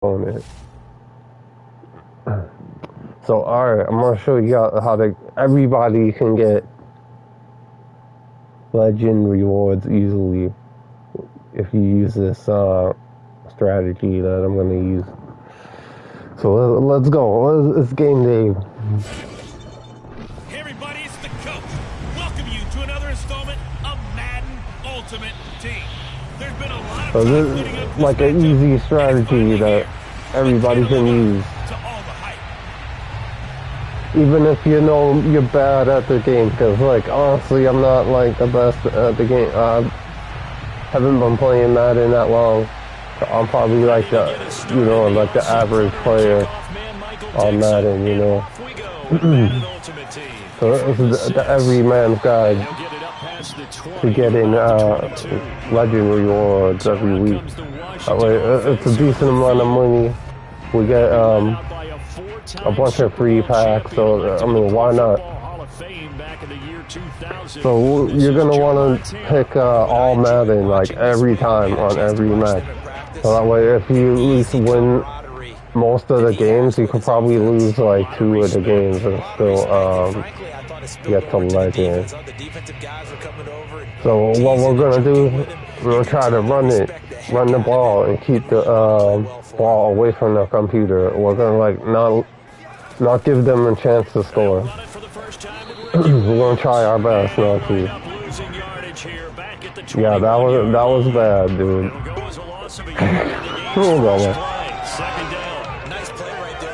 on it. So alright, I'm gonna show you how everybody can get legend rewards easily if you use this strategy that I'm gonna use. So let's go. It's game day. Hey everybody, it's the coach. Welcome you to another installment of Madden Ultimate Team. There's been a lot of this is like an easy strategy that everybody can use. Even if you know you're bad at the game, because like honestly I'm not like the best at the game. I haven't been playing Madden that long. I'm probably like the, you know, like the average player on Madden, you know. So this is the everyman's guide to getting legend rewards every week. That way, it's a decent amount of money. We get a bunch of free packs, so I mean, why not? So you're gonna want to pick all Madden like every time on every match. So that way, if you at least win most of the games, you could probably lose like 2 of the games and still get to legend. So what we're gonna do, we're gonna try to run the ball and keep the ball away from the computer. We're gonna like not give them a chance to score. We're gonna try our best not to. Yeah, that was bad, dude.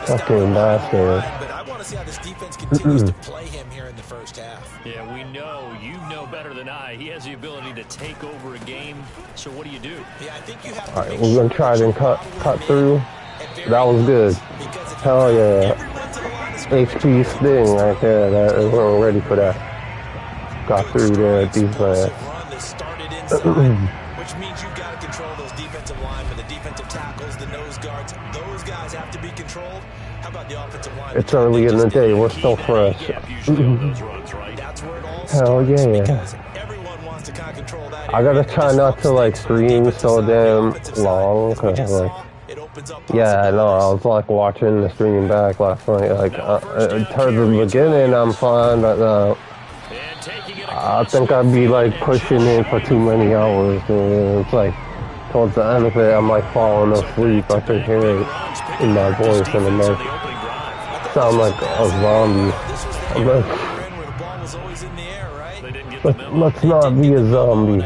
Fucking bastard. But I want to see how this defense continues to play him here in the first half. Yeah, we know, you know better than I. He has the ability to take over a game. So what do you do? Yeah, I think you have to. Alright, we're gonna try and cut through. That was good. Hell yeah. HP Sting right there. That is ready for that. Got through there defense. Which means you've got to control those defensive linemen, the defensive tackles, the nose guards. Those guys have to be controlled. How about the offensive line? It's early in the day. We're still fresh. Hell yeah. I gotta try not to like stream so damn long, cause like, yeah, I know. I was like watching the stream back last night. Like, towards the beginning, I'm fine, but I think I'd be like pushing in for too many hours. And it's like towards the end of it, I'm like falling asleep. I can hear it in my voice and I'm like, sound like a zombie. I'm like, let's not be a zombie.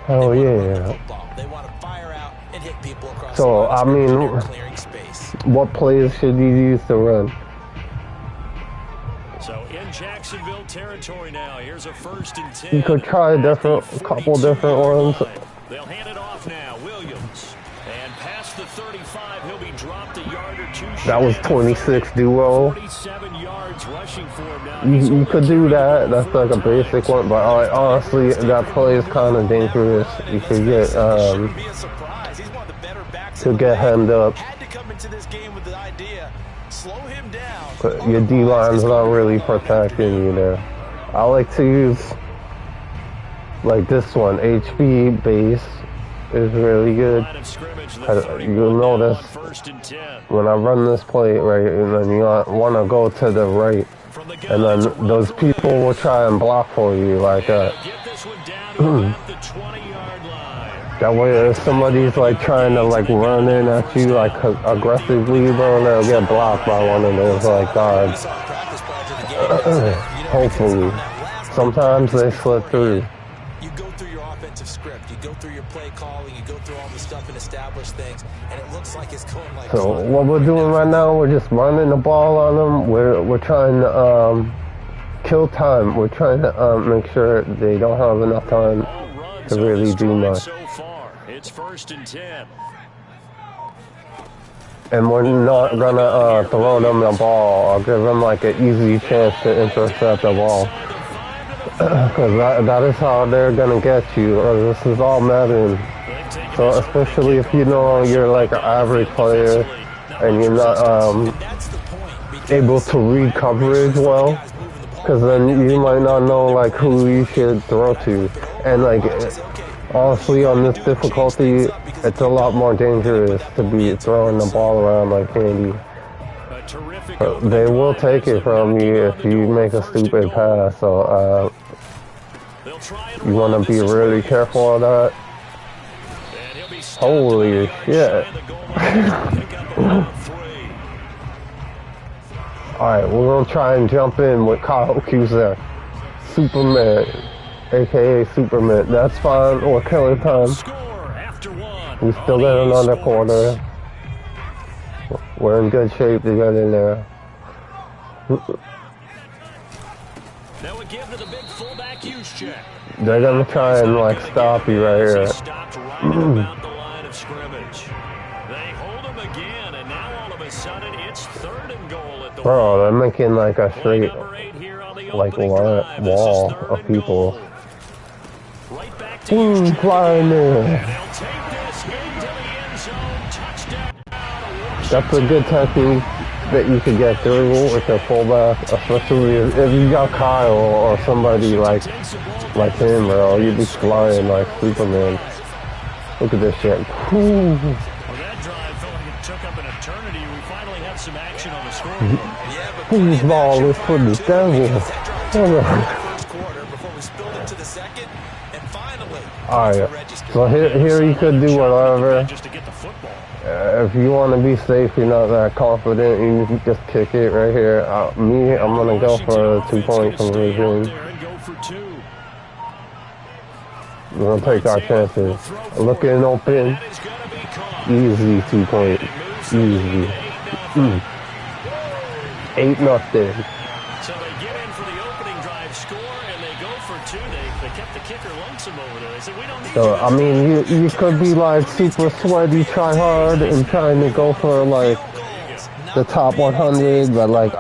Hell yeah. So, I mean, what plays should you use to run? So in Jacksonville territory now, here's a 1st and 10. You could try a couple different ones. They'll hand it off now. Williams. And past the 35, he'll be dropped a yard or 2 short. That was 26 duo. 47 yards rushing for him now. You could do that. That's like a basic one, but honestly, that play is kind of dangerous. You could get hemmed up. Had to come into this game with the idea, slow him down. But your D-line's not really protecting you there. I like to use like this one, HP base is really good. You'll notice when I run this play, right, and then you want to go to the right, and then those people will try and block for you like that. That way if somebody's like trying to like run in at you like aggressively, bro, they'll get blocked by one of those like guards. Hopefully. Sometimes they slip through. You go through your offensive script, you go through your play calling, you go through all the stuff and establish things, and it looks like it's going like so what we're doing right now, we're just running the ball on them. We're trying to kill time. We're trying to make sure they don't have enough time to really do much. It's 1st and 10. And we're not gonna throw them the ball or give them like an easy chance to intercept the ball. Because that is how they're gonna get you. This is all Madden. So especially if you know you're like an average player and you're not able to read coverage well, because then you might not know like who you should throw to. And like Honestly, on this difficulty, it's a lot more dangerous to be throwing the ball around like candy. They will take it from you if you make a stupid pass, so you want to be really careful of that. Holy shit. Alright, we're going to try and jump in with Kyle Cusack. Superman, aka Superman. That's fine, or killer time. We still got another quarter. We're in good shape to get in there. They're gonna try and like stop you right here. Bro, they're making like a straight like wall of people. Boom, flying there. That's a good technique that you could get through with the fullback, especially if you got Kyle or somebody like him, bro. You'd be flying like Superman. Look at this shit. Well, that drive felt like it took up an eternity. We finally have some action on the scoreboard. Whose ball is for the devil? Alright, so here you could do whatever. If you want to be safe, you're not that confident, you can just kick it right here. I'm going to go for a 2-point conversion. We're going to take our chances. Looking open. Easy 2-point. Easy. 8-0. So they get in for the opening drive score, and they go for 2. They kept the kicker lonesome over there. They said, we don't need so, I mean, you could be like super sweaty, try hard, and trying to go for like the top 100, but like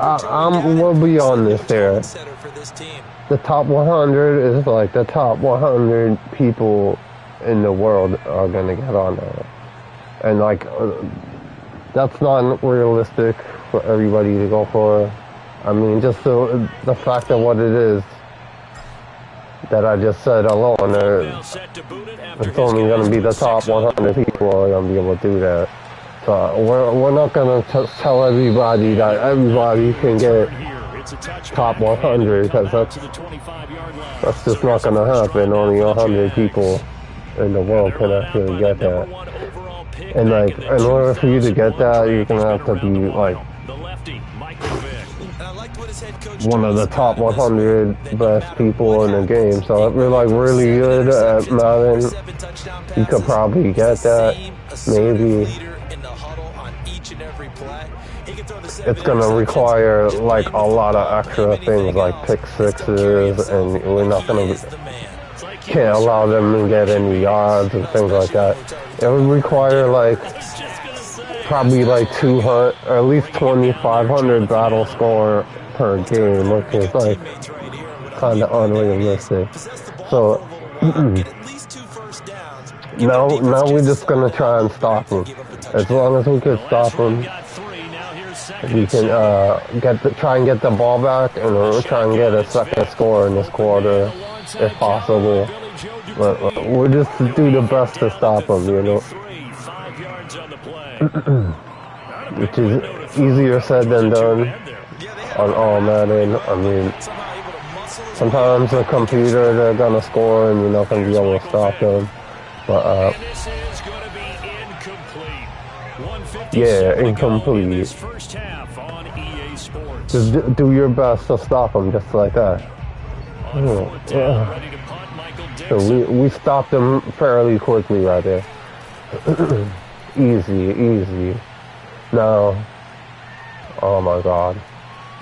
we'll be on this here. The top 100 is like the top 100 people in the world are gonna get on there, and like that's not realistic for everybody to go for. I mean, just the fact of what it is that I just said alone, it's only going to be the top 100 people are going to be able to do that. So we're not going to tell everybody that everybody can get top 100, because that's just not going to happen. Only 100 people in the world can actually get that. And like, in order for you to get that, you're going to have to be like one of the top 100 best people in the game. So if you're like really good at Madden, you could probably get that. Maybe. It's gonna require like a lot of extra things like pick sixes, and we're not gonna can't allow them to get any yards and things like that. It would require like probably like 200 or at least 2,500 battle score per game, which is like kind of unrealistic. So now we're just gonna try and stop them. As long as we can stop them, we can try and get the ball back, and we'll try and get a second score in this quarter if possible. But we'll just do the best to stop them, you know. Which is easier said than done on all Madden. I mean, sometimes the computer, they're gonna score and you're not gonna be able to stop them. But yeah, incomplete. Just do your best to stop them, just like that. Yeah. So we stopped them fairly quickly right there. Easy. No. Oh my God.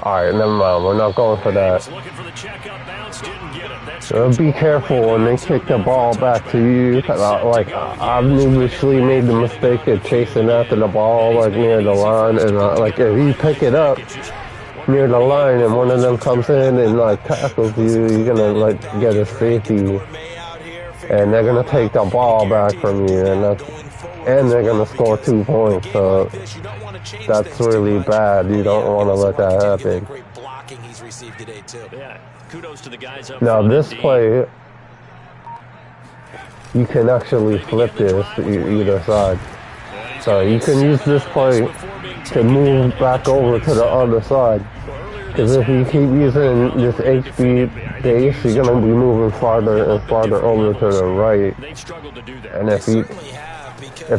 Alright, never mind. We're not going for that. Be careful when they kick the ball back to you. Like, I've usually made the mistake of chasing after the ball, like, near the line. And, like, if you pick it up near the line and one of them comes in and, like, tackles you, you're gonna, like, get a safety. And they're gonna take the ball back from you. And they're gonna score 2 points. So that's really bad. You don't want to let that happen. Now this play, you can actually flip this either side. So you can use this play to move back over to the other side. Because if you keep using this HB base, you're going to be moving farther and farther over to the right. And if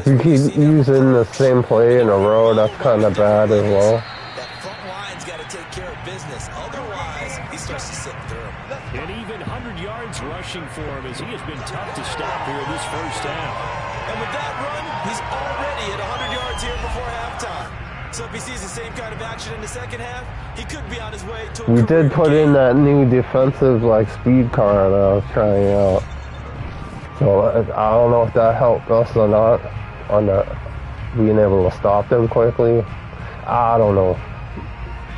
you keep using the same play in a row, that's kind of bad as well. That front line's got to take care of business. Otherwise, he starts to sit through. And even 100 yards rushing for him as he has been tough to stop here this first half. And with that run, he's already at 100 yards here before halftime. So if he sees the same kind of action in the second half, he could be on his way to a We did put in that new defensive speed car that I was trying out. So I don't know if that helped us or not on being able to stop them quickly. I don't know.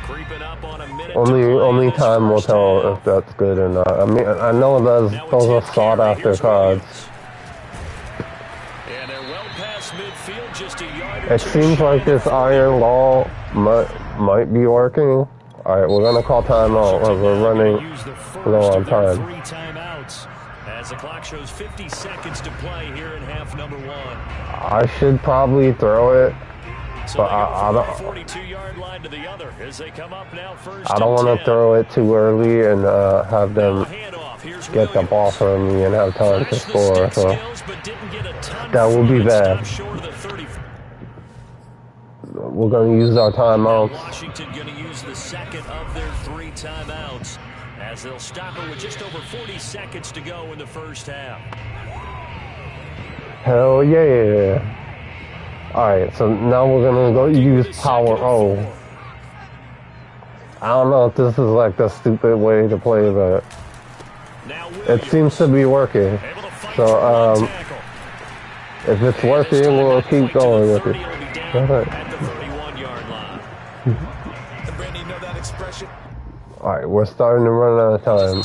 Creeping up on a minute Only time will tell if that's good or not. I mean, I know those are sought after cards. And they're well past midfield, just a yard or It two seems like this iron wall might be working. Alright, we're gonna call timeout as we're running low on time. 3 timeouts as the clock shows 50 seconds to play here in half number 1. I should probably throw it, but I don't. 42-yard line to the other as they come up now first. I don't want to throw it too early and have them get the ball from me and have time to score. So that will be bad. We're going to use our timeouts. Washington going to use the second of their 3 timeouts as they'll stop it with just over 40 seconds to go in the first half. Hell yeah. Alright, so now we're going to go use power O. I don't know if this is like the stupid way to play, but it seems to be working. So, if it's working, we'll keep going with it. Alright, we're starting to run out of time.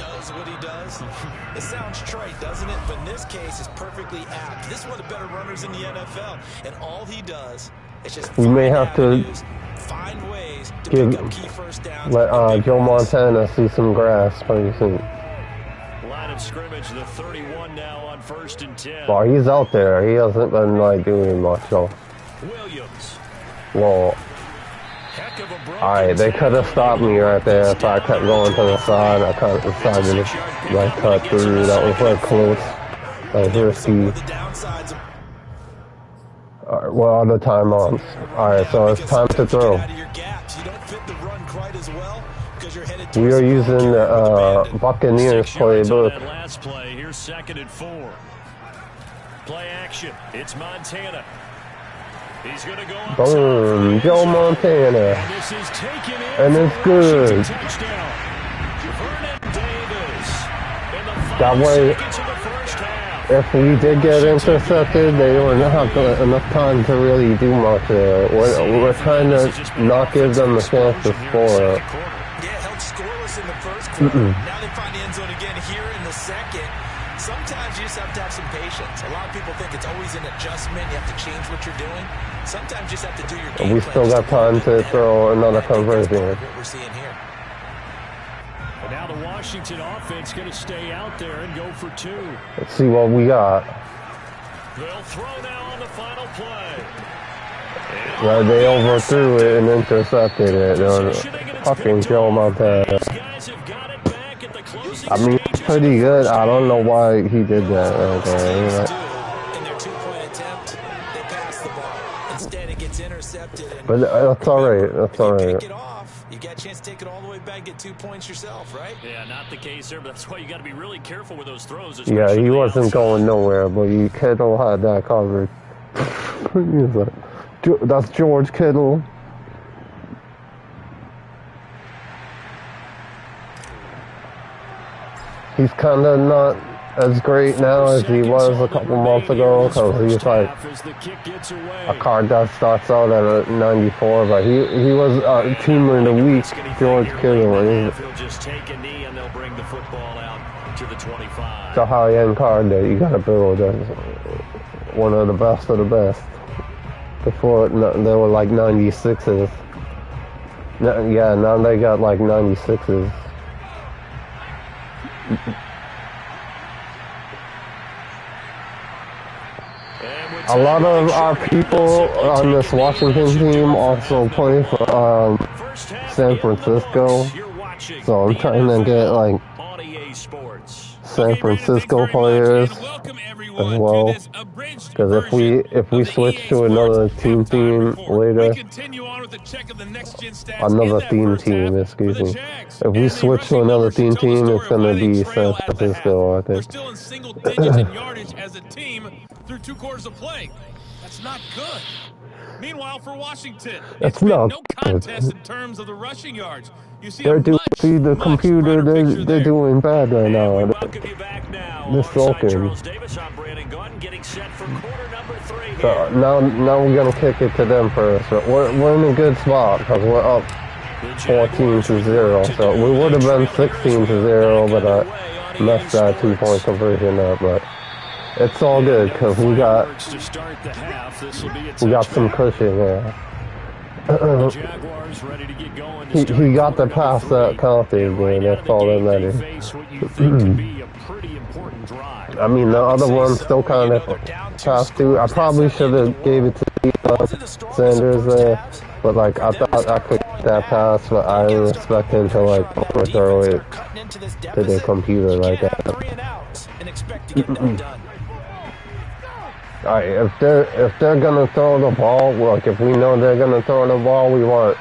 It sounds trite, doesn't it? But in this case, it's perfectly apt. This is one of the better runners in the NFL, and all he does is just we may have to find ways to pick up key first downs. Let Joe Montana see some grass pretty soon. Line of scrimmage, the 31 now on 1st and 10. Well, he's out there. He hasn't been doing much, so. Williams. Well. Alright, they could have stopped me right there if I kept going to the side. I kind of decided to cut through. That was close. That was risky. Alright, what are the timeouts? Alright, so it's time to throw. We are using the Buccaneers playbook. Last play, here's 2nd and 4. Play action. It's Montana. He's going to go up. Boom, Joe Montana. And it's good. That way, if we did get intercepted, they wouldn't have enough time to really do much there. We're trying to not give them a chance to score. Yeah, held scoreless in the first quarter. Now they find the end zone again here in the second. Sometimes you just have to have some patience. A lot of people think it's always an adjustment. You have to change what you're doing. Sometimes you just have to do your game plan. We still got time to throw another conversion. What we're seeing here. And now the Washington offense going to stay out there and go for 2. Let's see what we got. They'll throw now on the final play. Right, they overthrew it and intercepted it. Fucking Joe Montana. I mean, it's pretty good. I don't know why he did that right there. In their 2-point attempt, they pass the ball. Instead, it gets intercepted. But that's all right. That's all right. Pick it off. You got a chance to take it all the way back, get 2 points yourself, right? Yeah, not the case there, but that's why you got to be really careful with those throws. Yeah, he wasn't going nowhere, but Kittle had that covered. That's George Kittle. He's kind of not as great now as he was a couple months ago because he's like a card that starts out at a 94, but he was team of the week, George Kittle. He'll just take a knee and they'll bring the football out to the 25. It's a high-end card that you got to build. That's one of the best of the best. Before they were like 96s. Yeah, now they got like 96s. A lot of our people on this Washington team also play for San Francisco, so I'm trying to get like San Francisco players as well. Because if we switch to another team later, another team, excuse me. If we switch to another team, it's gonna be San Francisco, I think. We're still in single digits in yardage as a team through 2 quarters of play. That's not good. Meanwhile, for Washington, it's been no contest in terms of the rushing yards. You see the computer, they're doing bad right now. They're sulking. So now we're gonna kick it to them first. We're in a good spot because we're up 14-0. So we would have been 16-0, but I messed that 2-point conversion up. But it's all good because we got some cushion there. He got the pass that counted, man. That's all that matters. I mean, the other one still kind of passed through. I probably should have gave it to Sanders there, but like I thought I could get that pass, but I didn't expect him to like overthrow it to the computer like that. Alright, if they're gonna throw the ball, look, if we know they're gonna throw the ball, we want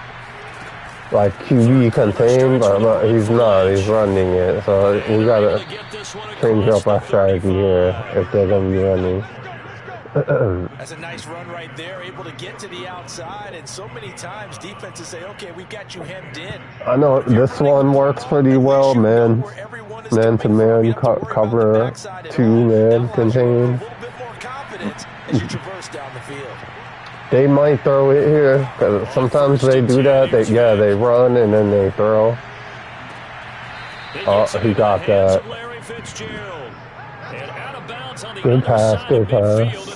like QB contained, but he's not, he's running it, so we gotta change up our strategy here if they're gonna be running. That's a nice run right there, able to get to the outside, and so many times defenses say, okay, we've got you hemmed in. I know this one works pretty well, man. Man-to-man, cover 2, man, contained. As you traverse down the field. They might throw it here, because sometimes they do that. They run and then they throw. Oh, he got that. Good pass, good pass.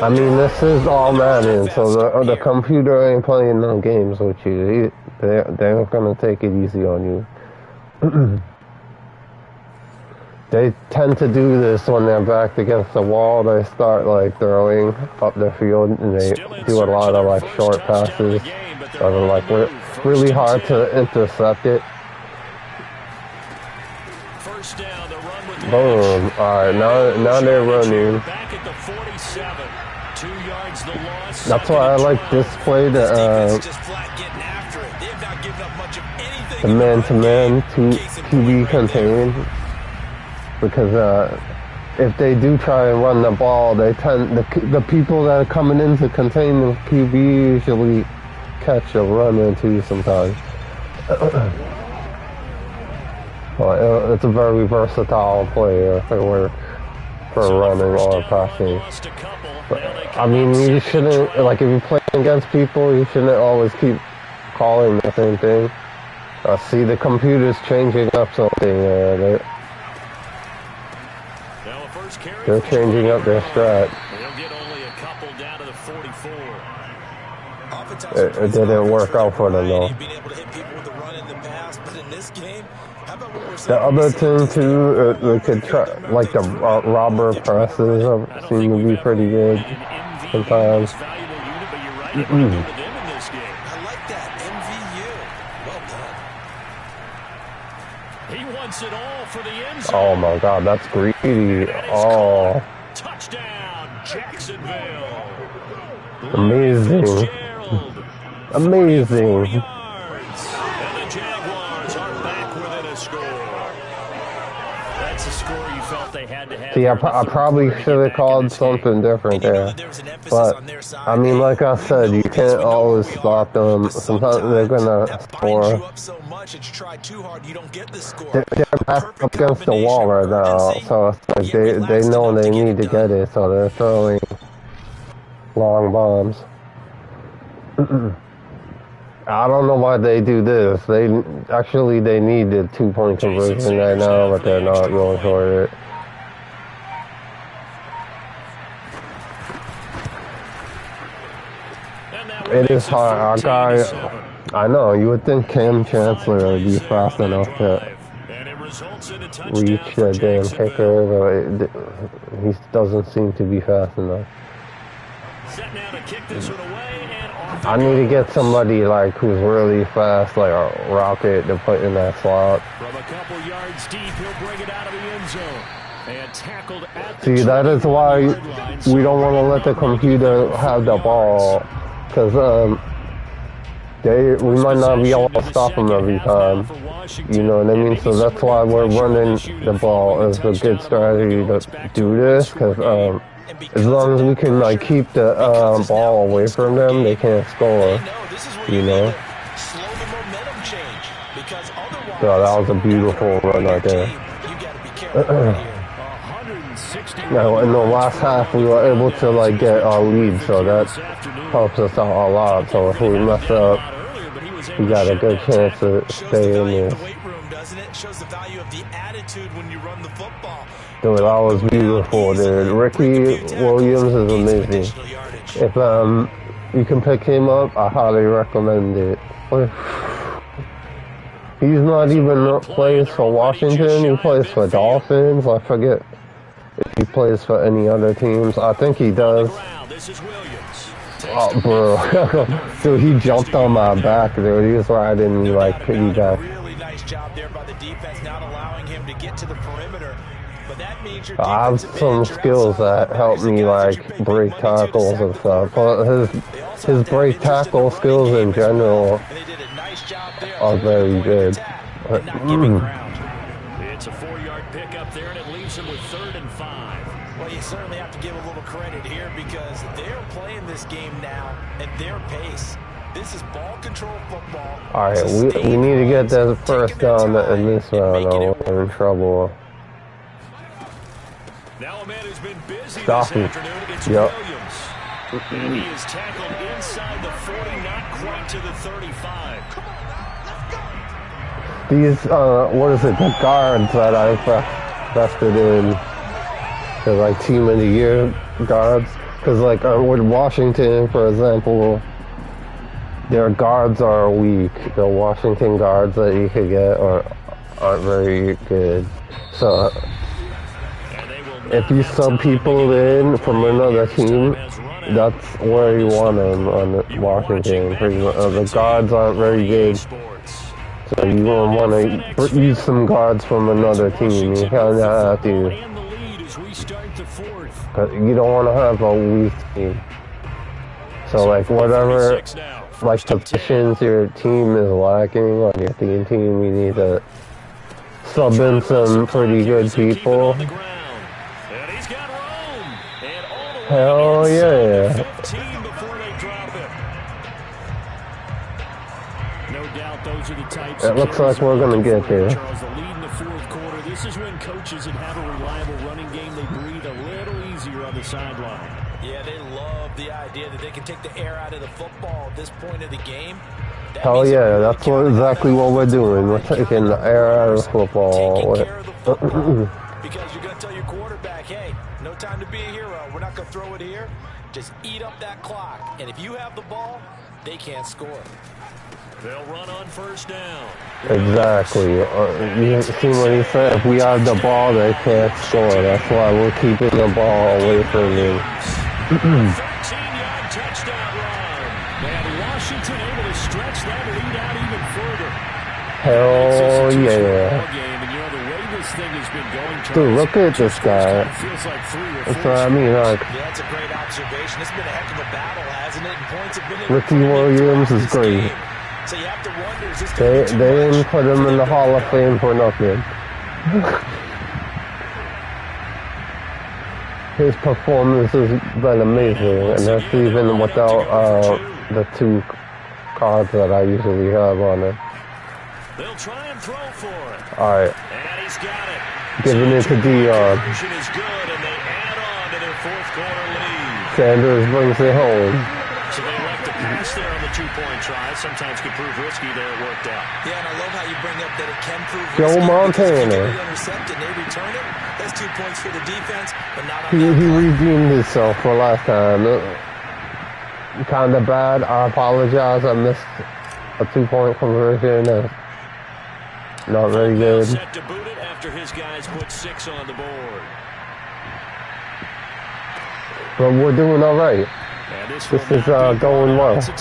I mean, this is all Madden, so the computer ain't playing no games with you. They're gonna take it easy on you. They tend to do this when they're backed against the wall. They start like throwing up the field, and they do a lot of like short passes that are like really hard to intercept it. Boom! All right, now they're running. That's why I like this play, the man-to-man QB contained. Because if they do try and run the ball, they tend the people that are coming in to contain the QB usually catch a run into sometimes. Well, it's a very versatile play for running or passing. But, I mean, you shouldn't, like, if you're playing against people, you shouldn't always keep calling the same thing. See, the computer's changing up something. They're changing up their strat. It didn't work out for them though. The other thing too, they could try, like the robber presses seem to be pretty good sometimes. Oh my God, that's greedy. Oh. Touchdown, Jacksonville. Amazing. Amazing. And the Jaguars are back within a score. That's a score you felt they had to have. See, I probably should have called something different there. But, I mean, like I said, you can't always stop them. Sometimes they're going to score. They're back up against the wall right now, so it's like they know they need to get it, so they're throwing long bombs. I don't know why they do this. They need the 2-point conversion right now, but they're not going for it. It is hard. Our guy, I know, you would think Cam Chancellor would be fast enough to reach the damn kicker, but he doesn't seem to be fast enough. Set now to kick this one away, and off I need to get somebody like who's really fast, like a rocket, to put in that slot. From a couple yards deep, he'll bring it out of the end zone. And tackled at the See, that is why we don't want to let the computer have the ball, because we might not be able to stop them every time. You know what I mean? So that's why we're running the ball as a good strategy to do this, because as long as we can like keep the ball away from them, they can't score. You know? So that was a beautiful run right there. Now in the last half we were able to like get our lead, so that helps us out a lot. So if we mess up, we got a good chance to stay in there. Dude, that was beautiful, dude. Ricky Williams is amazing. If you can pick him up, I highly recommend it. He's not even plays for Washington, he plays for Dolphins. I forget if he plays for any other teams. I think he does. Oh, bro. Dude, he jumped on my back, dude. He was riding me like piggyback. Really nice job there by the defense, not allowing him to get to the perimeter. But that means your I have some skills that help me like break tackles and stuff. But his break tackle skills in general are very good. It's a 4-yard pickup there, and it leaves him with 3rd and 5. Well, you certainly have to give a little credit here because they're playing this game now at their pace. This is ball control football. All right, we need to get that first down in this round, or we're in trouble. Now a man who's been busy Stop this him. afternoon. It's Yep. Williams. And he is tackled inside the 40, not quite to the 35. These, what is it, the guards that I've invested in, the like team of the year guards. Because like with Washington, for example, their guards are weak. The Washington guards that you could get aren't very good. So if you sub people in from another team, that's where you want them on Washington. The guards aren't very good. So you don't want to use some guards from another team. You kind of have to. You don't want to have a weak team. So like whatever like positions your team is lacking on your team, you need to sub in some pretty good people. Hell yeah. It looks like we're going to get there. This is when coaches that have a reliable running game, they breathe a little easier on the sideline. Yeah, they love the idea that they can take the air out of the football at this point of the game. Hell yeah, that's exactly what we're doing. We're taking the air out of football. Taking care of the football because you're going to tell your quarterback, hey, no time to be a hero. We're not going to throw it here. Just eat up that clock. And if you have the ball, they can't score. They'll run on 1st down. Exactly. You see what he said? If we have the ball, they can't score. That's why we're keeping the ball away from them. 13-yard touchdown run. And Washington able to stretch that lead out even further. Hell yeah. Dude, look at this guy. That's what I mean. Like, yeah, that's a great observation. It's been a heck of a battle, hasn't it? And points have been Ricky Williams is great. So you have to wonder, is this They didn't put him in the Hall of Fame for nothing. His performance has been amazing, and that's even without the 2 cards that I usually have on it. They'll try and throw for it. All right. And he's got it. Giving it to Dion. Is good, and they add on to their 4th quarter lead. Sanders brings it home. So they elect to pass there on the 2-point try. Sometimes could prove risky. There it worked out. Yeah, and I love how you bring up that it can prove Joe risky. Montana. They intercept and they return it. That's 2 points for the defense, but not on He redeemed himself for last time. Kind of bad. I apologize. I missed a 2-point conversion. Not very good. Set to boot it after his guys put 6 on the board. But we're doing all right. This is going well. So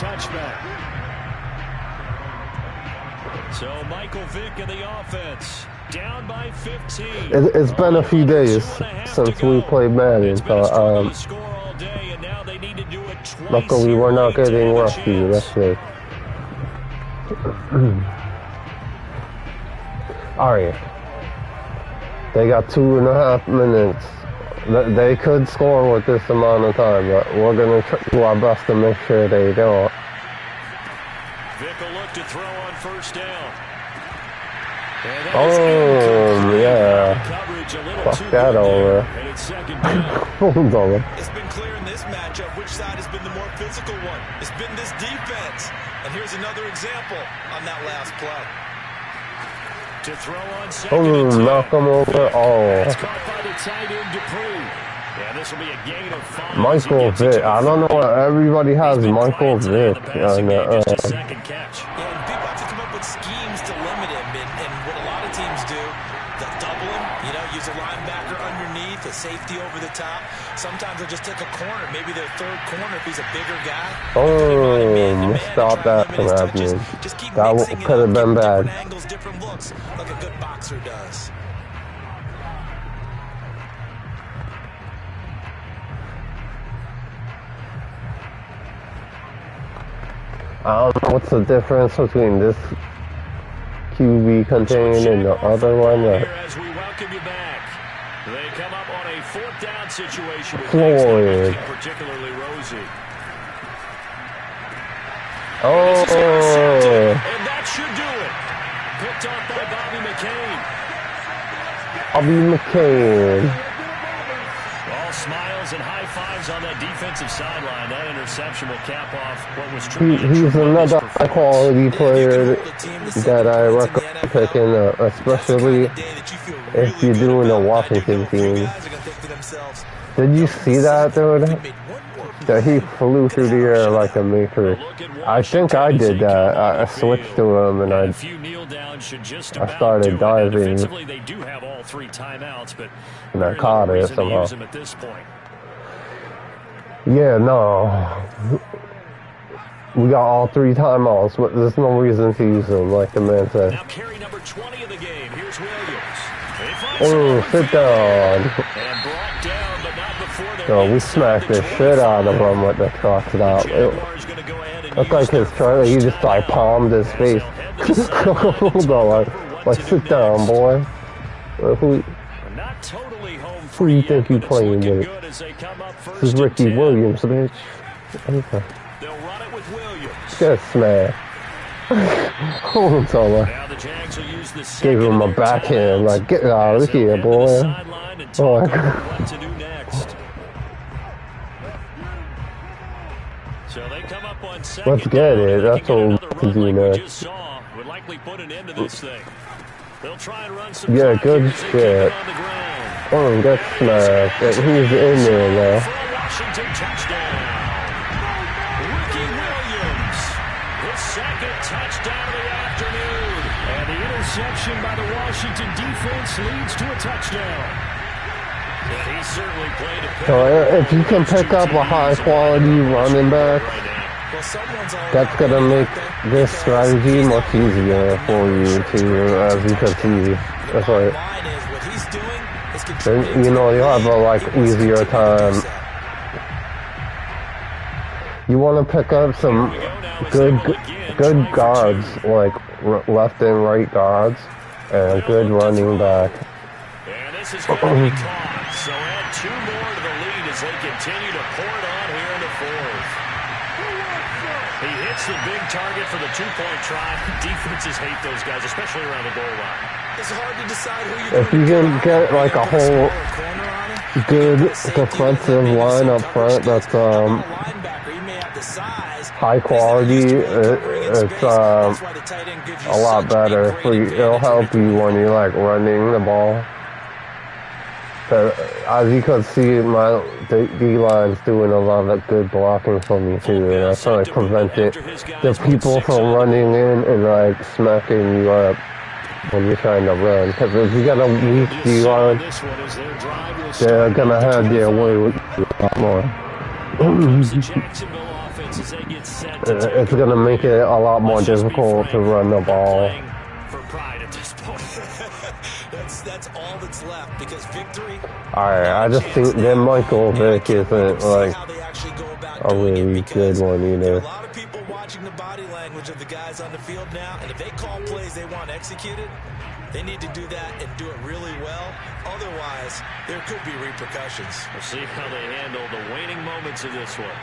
Michael Vick in the offense, down by 15. It's been a few days since we played Madden, so luckily we're not getting rusty. That's it. All right. They got 2.5 minutes. They could score with this amount of time, but we're going to do our best to make sure they don't. Vick will look to throw on first down. Oh, yeah. Fuck that over. Hold on. It's been clear in this matchup which side has been the more physical one. It's been this defense. And here's another example on that last play. To throw on second knock him over. Oh. That's caught by the tight end Dupree. Yeah, this will be a gain of 5. Michael Vick. I don't know what everybody has Michael Vick on just a second catch. Yeah, and people have to come up with schemes to limit him. And what a lot of teams do, they'll double him, use a linebacker underneath, a safety over the top. Sometimes they'll just take a corner, maybe their third corner if he's a bigger guy. Stop that from happening. That could have been bad. Angles, different looks, like a good boxer does. I don't know what's the difference between this QB contained and the other one. As we welcome you back, they come up on a 4th down situation with Floyd. particularly rosy. Oh, And that should do it. Picked off by Bobby McCain. Bobby McCain. All smiles and high fives on that defensive sideline. That interception will cap off what was truly He's another high-quality player that I recommend picking, especially if you're doing a Washington team. Did you see that, dude? That he flew through the air like a matrix. I think I did that. I switched to him and I started diving. They do have all 3 timeouts, but and I caught it somehow. At this point. Yeah, no. We got all 3 timeouts, but there's no reason to use them, like the man said. Now carry number 20 of the game. Here's Williams. Oh, sit down. And brought down, but not before So we smacked the shit out of him with the truck stop. It looked like his trailer, he just like palmed his face. Hold on, like sit down, boy. Who do you think you playing with? This is Ricky Williams, bitch. Okay. They'll run it with Williams. Get smacked. Hold on. Gave him a backhand, like get out of here, boy. Oh, let's get it. That's what we can do next. Yeah, good shit. Oh, get smacked. He's in there now. Interception by the Washington defense leads to a touchdown. And he certainly played a so if you can pick up a high-quality running back, that's going to make this strategy much easier for you to, as you can see. That's right. Then, you'll have a, easier time. You want to pick up some good guards, like left and right guards, and good running back. And this is going to be caught. So add 2 more to the lead as they continue to pour it on here in the 4th. He hits the big target for the 2-point try. Defenses hate those guys, especially around the goal line. It's hard to decide who you're if you can get a whole good defensive line up front that's high quality, it's a lot better for you. It'll help you when you're running the ball. As you can see, my D-line's doing a lot of good blocking for me too, and that's trying to prevent the people from running in and smacking you up. when you're trying to run. Because if you got a weak D-line, they're going to have their way with you a lot more. It's going to make it a lot more difficult to run the ball. That's all that's left because victory. Alright, I just think that Michael Vick isn't like a really good one either. A lot of people watching the body language of the guys on the field now, and if they call plays they want executed, they need to do that and do it really well. Otherwise, there could be repercussions. We'll see how they handle the waning moments of this one.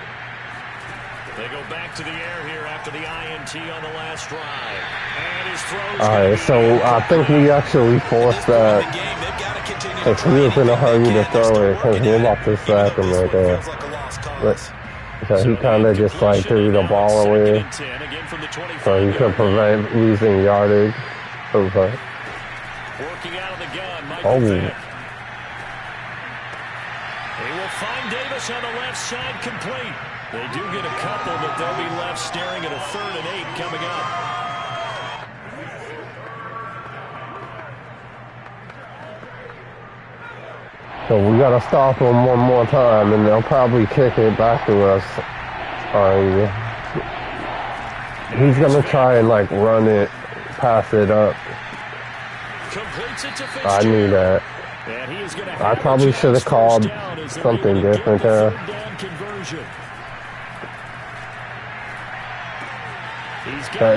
They go back to the air here after the INT on the last drive. And his throws. Alright, so I think we actually forced that. If he was in a hurry to throw it, because we're about to sack him right there. But, so he kind of just like threw the ball away. So he could prevent losing yardage. Over. Working out of the gun, Oh. He will find Davis on the left side complete. They do get a couple, but they'll be left staring at a 3rd and 8 coming up. So we gotta stop him one more time, and they'll probably kick it back to us. He's gonna try and like run it, pass it up. I knew that. I probably should have called something different there.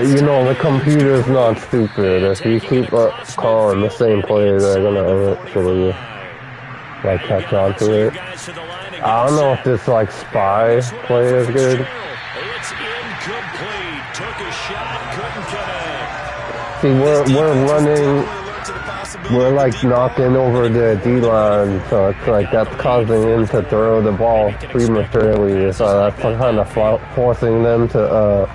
You know, the computer's not stupid. If you keep calling the same play, they're gonna eventually like catch on to it. I don't know if this like spy play is good. It's incomplete. Took a shot, couldn't connect. See, we're running. We're like knocking over the D-line, so it's like that's causing him to throw the ball prematurely. So that's kind of forcing them to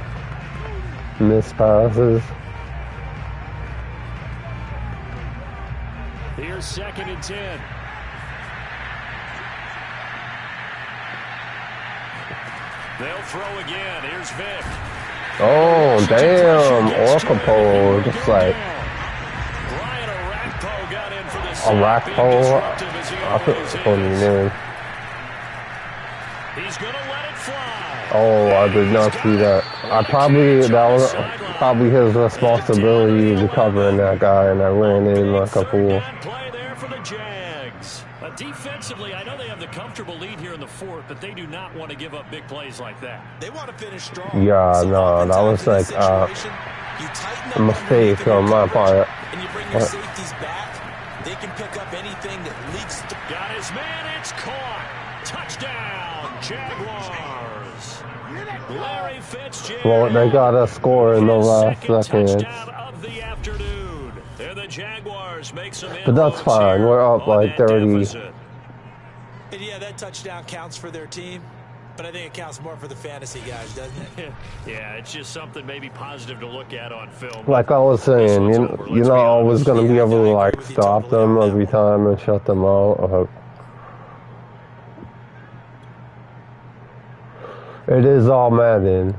miss passes. Here's 2nd and 10. They'll throw again. Here's Vick. Oh, damn. Orcapo. Just like Arakpo. I put the funny name. He's going to let it fly. Oh, I did not see that. That was probably his responsibility recovering that guy, and I ran in like a fool. Play there for the Jags. Defensively, I know they have the comfortable lead here in the 4th, but they do not want to give up big plays like that. They want to finish strong. Yeah, no, that was like a mistake on my part. And you bring your safeties back, they can pick up anything that leaks. Got his man, it's caught. Touchdown, Jaguars. Larry Fitzgerald. Well, they got a score in the last seconds. But that's fine. We're up like 30. And yeah, that touchdown counts for their team, but I think it counts more for the fantasy guys, doesn't it? Yeah, it's just something maybe positive to look at on film. Like I was saying, you're not always going to be able to like stop them every time and shut them out. It is all Madden.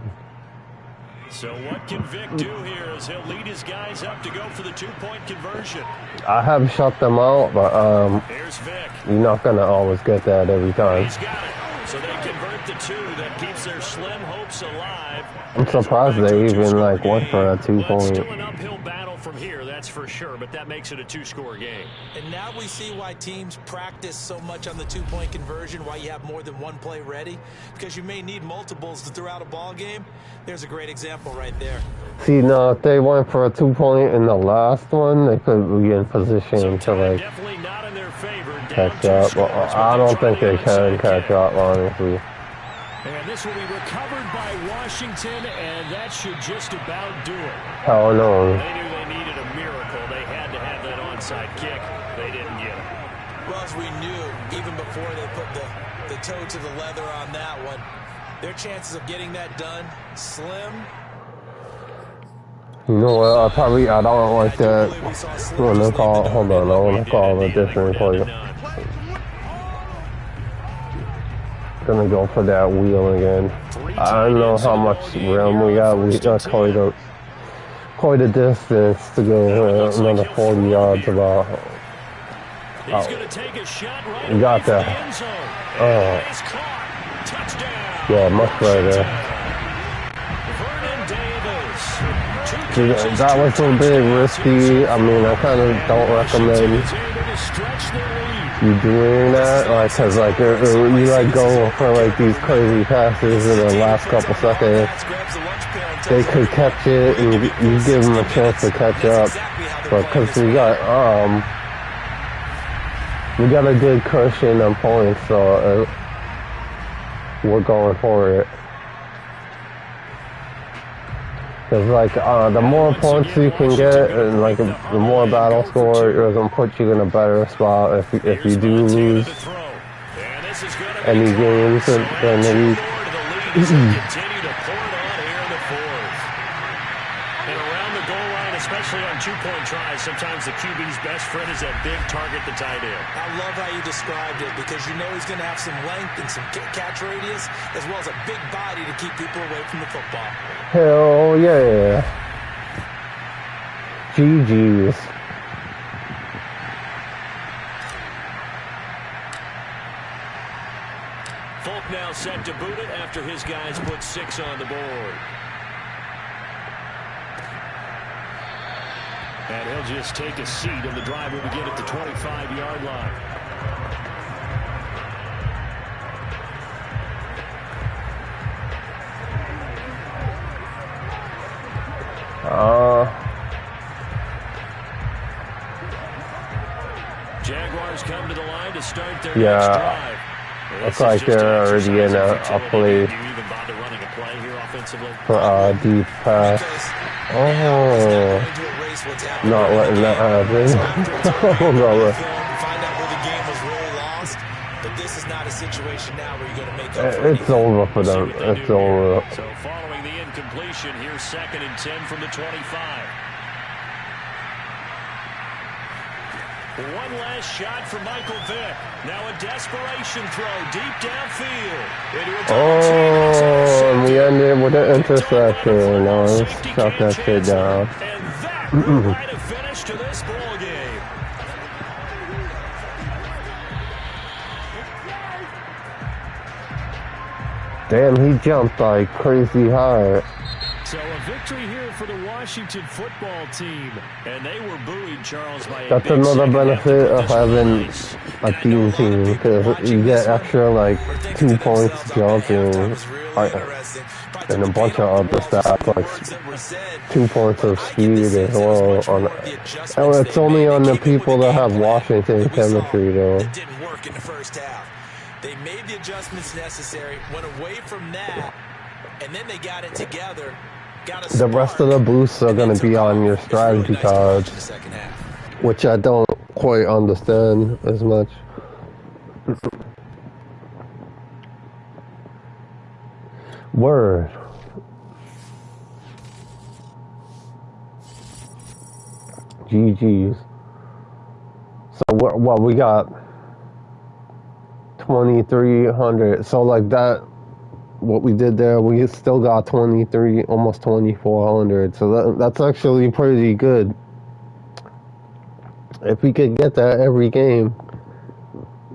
So what can Vic do here as he'll lead his guys up to go for the 2-point conversion? I have shut them out, but Here's Vic. You're not going to always get that every time. He's got it. So they convert the 2 that keeps their slim hopes alive. I'm surprised they even like went for a 2-point. Still an uphill battle from here, that's for sure, but that makes it a 2-score game. And now we see why teams practice so much on the 2-point conversion, why you have more than one play ready, because you may need multiples to throw out a ball game. There's a great example right there. See, now if they went for a 2-point in the last one, they could be in position to like catch up. Well, I don't think they can catch up, honestly. And this will be recovered by Washington, and that should just about do it. Hell no. They knew they needed a miracle. They had to have that onside kick. They didn't get it. Well, as we knew, even before they put the toe to the leather on that one, their chances of getting that done, slim. You know what, I don't like that. Hold on, I want to call a different play. Gonna go for that wheel again. I don't know how much room we got. We got caught up. quite a distance to go another 40 yards about. He's going to take a shot right You got that. Yeah, much better. That was a bit risky. I mean, I kind of don't recommend you doing that, like, cause like you like go for like these crazy passes in the last couple seconds. They could catch it, and you give them a chance to catch up. But cause we got a good cushion on points, so we're going for it. Cause like the more points you can get, and like the more battle score, it's gonna put you in a better spot if you do lose any games in the week. Especially on two-point tries, sometimes the QB's best friend is that big target, the tight end. I love how you described it, because you know he's going to have some length and some catch radius, as well as a big body to keep people away from the football. Hell yeah. GG's. Folk now set to boot it after his guys put 6 on the board. And he'll just take a seat, and the drive will begin at the 25-yard line. Jaguars come to the line to start their next drive. Looks like they're already in a play Do you even bother running a play here offensively? for a deep pass. Oh. Not letting that happen. Find out where the game was really lost, but this is not a situation now where you're going to make up for It's over for them. It's over. So following the incompletion, here's 2nd and 10 from the 25. One last shot for Michael Vick. Now a desperation throw deep downfield. And we ended with an interception. Let's shut that shit down. And that will write a finish to this ball game. Damn, he jumped like crazy high. So a victory here for the Washington football team. And they were buoyed, Charles, by That's another benefit of having a team, because you get extra like 2 points jumping and a bunch of other stats, like 2 points of speed as well. And it's only on the people that have Washington chemistry though. It didn't work in the first half. They made the adjustments necessary, went away from that, and then they got it together. The rest of the boosts are going to be on your strategy cards, which I don't quite understand as much. Word. GG's. So what we got? 2,300. So like that. What we did there, we still got 23, almost 2,400. So that's actually pretty good. If we could get that every game,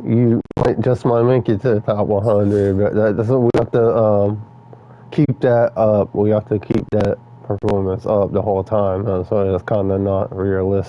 you might make it to the top 100. But that's what we have to keep that up. We have to keep that performance up the whole time. So it's kind of not realistic.